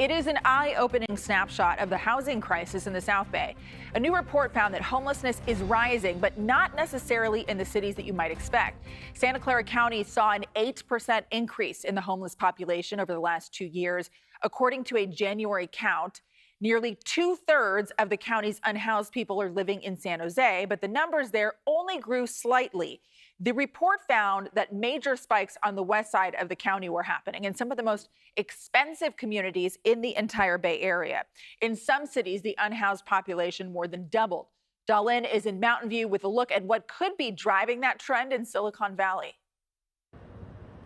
It is an eye-opening snapshot of the housing crisis in the South Bay. A new report found that homelessness is rising, but not necessarily in the cities that you might expect. Santa Clara County saw an 8% increase in the homeless population over the last 2 years, according to a January count. Nearly 2/3 of the county's unhoused people are living in San Jose, but the numbers there only grew slightly. The report found that major spikes on the west side of the county were happening in some of the most expensive communities in the entire Bay Area. In some cities, the unhoused population more than doubled. Darlene is in Mountain View with a look at what could be driving that trend in Silicon Valley.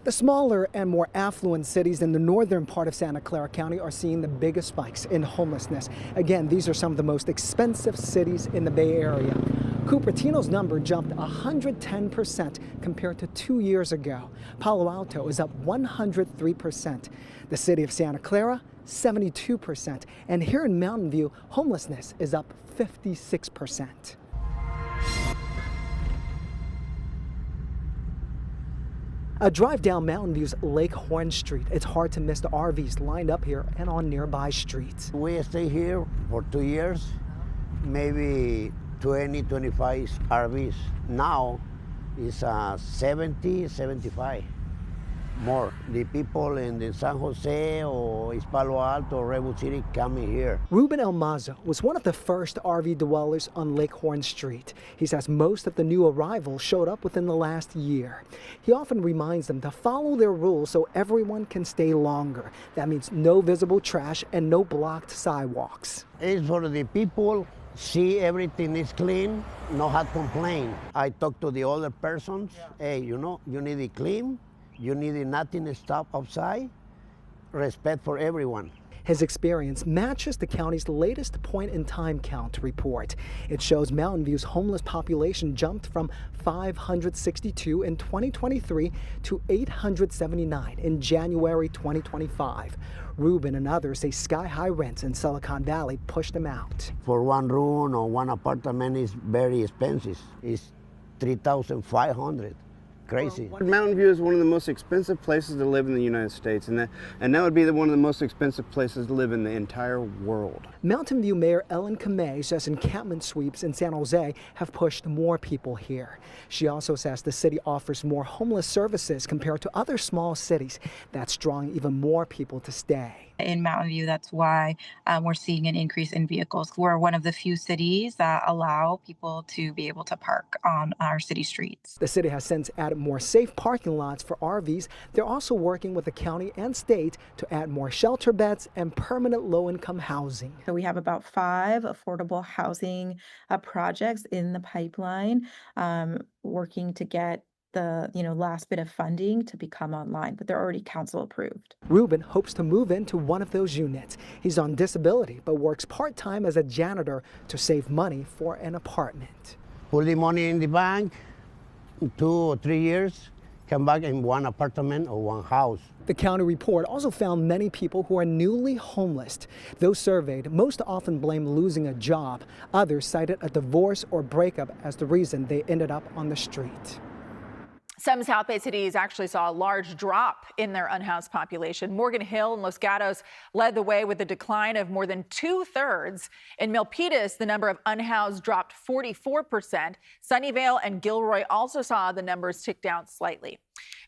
The smaller and more affluent cities in the northern part of Santa Clara County are seeing the biggest spikes in homelessness. Again, these are some of the most expensive cities in the Bay Area. Cupertino's number jumped 110% compared to 2 years ago. Palo Alto is up 103%. The city of Santa Clara, 72%. And here in Mountain View, homelessness is up 56%. A drive down Mountain View's Lake Horn Street. It's hard to miss the RVs lined up here and on nearby streets. We stay here for 2 years, maybe 20, 25 RVs. Now it's 70, 75 more. The people in the San Jose or East Palo Alto or Redwood City coming here. Ruben El Mazo was one of the first RV dwellers on Lake Horn Street. He says most of the new arrivals showed up within the last year. He often reminds them to follow their rules so everyone can stay longer. That means no visible trash and no blocked sidewalks. It's for the people, see everything is clean, no have complain. I talk to the older persons, hey, you know, you need it clean, you need nothing to stop outside, respect for everyone. His experience matches the county's latest point-in-time count report. It shows Mountain View's homeless population jumped from 562 in 2023 to 879 in January 2025. Ruben and others say sky-high rents in Silicon Valley pushed them out. For one room or one apartment is very expensive. It's $3,500. Crazy. Mountain View is one of the most expensive places to live in the United States, and that would be one of the most expensive places to live in the entire world. Mountain View Mayor Ellen Kamei says encampment sweeps in San Jose have pushed more people here. She also says the city offers more homeless services compared to other small cities. That's drawing even more people to stay. In Mountain View, that's why we're seeing an increase in vehicles. We're one of the few cities that allow people to be able to park on our city streets. The city has since added more safe parking lots for RVs. They're also working with the county and state to add more shelter beds and permanent low-income housing. So we have about 5 affordable housing projects in the pipeline, working to get the last bit of funding to become online, but they're already council approved. Ruben hopes to move into one of those units. He's on disability but works part-time as a janitor to save money for an apartment. Put the money in the bank, 2 or 3 years, come back in one apartment or one house. The county report also found many people who are newly homeless. Those surveyed most often blame losing a job. Others cited a divorce or breakup as the reason they ended up on the street. Some South Bay cities actually saw a large drop in their unhoused population. Morgan Hill and Los Gatos led the way with a decline of more than 2/3. In Milpitas, the number of unhoused dropped 44%. Sunnyvale and Gilroy also saw the numbers tick down slightly.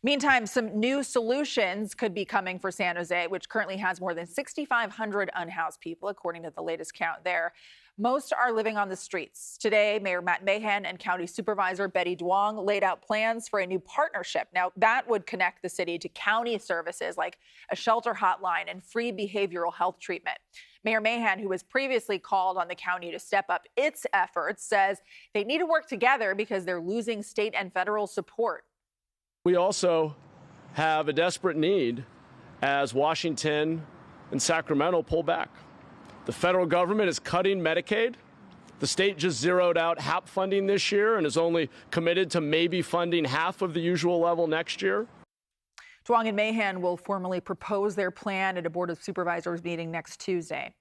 Meantime, some new solutions could be coming for San Jose, which currently has more than 6,500 unhoused people, according to the latest count there. Most are living on the streets. Today, Mayor Matt Mahan and County Supervisor Betty Duong laid out plans for a new partnership. Now, that would connect the city to county services like a shelter hotline and free behavioral health treatment. Mayor Mahan, who has previously called on the county to step up its efforts, says they need to work together because they're losing state and federal support. We also have a desperate need as Washington and Sacramento pull back. The federal government is cutting Medicaid. The state just zeroed out HAP funding this year and is only committed to maybe funding half of the usual level next year. Duong and Mahan will formally propose their plan at a Board of Supervisors meeting next Tuesday.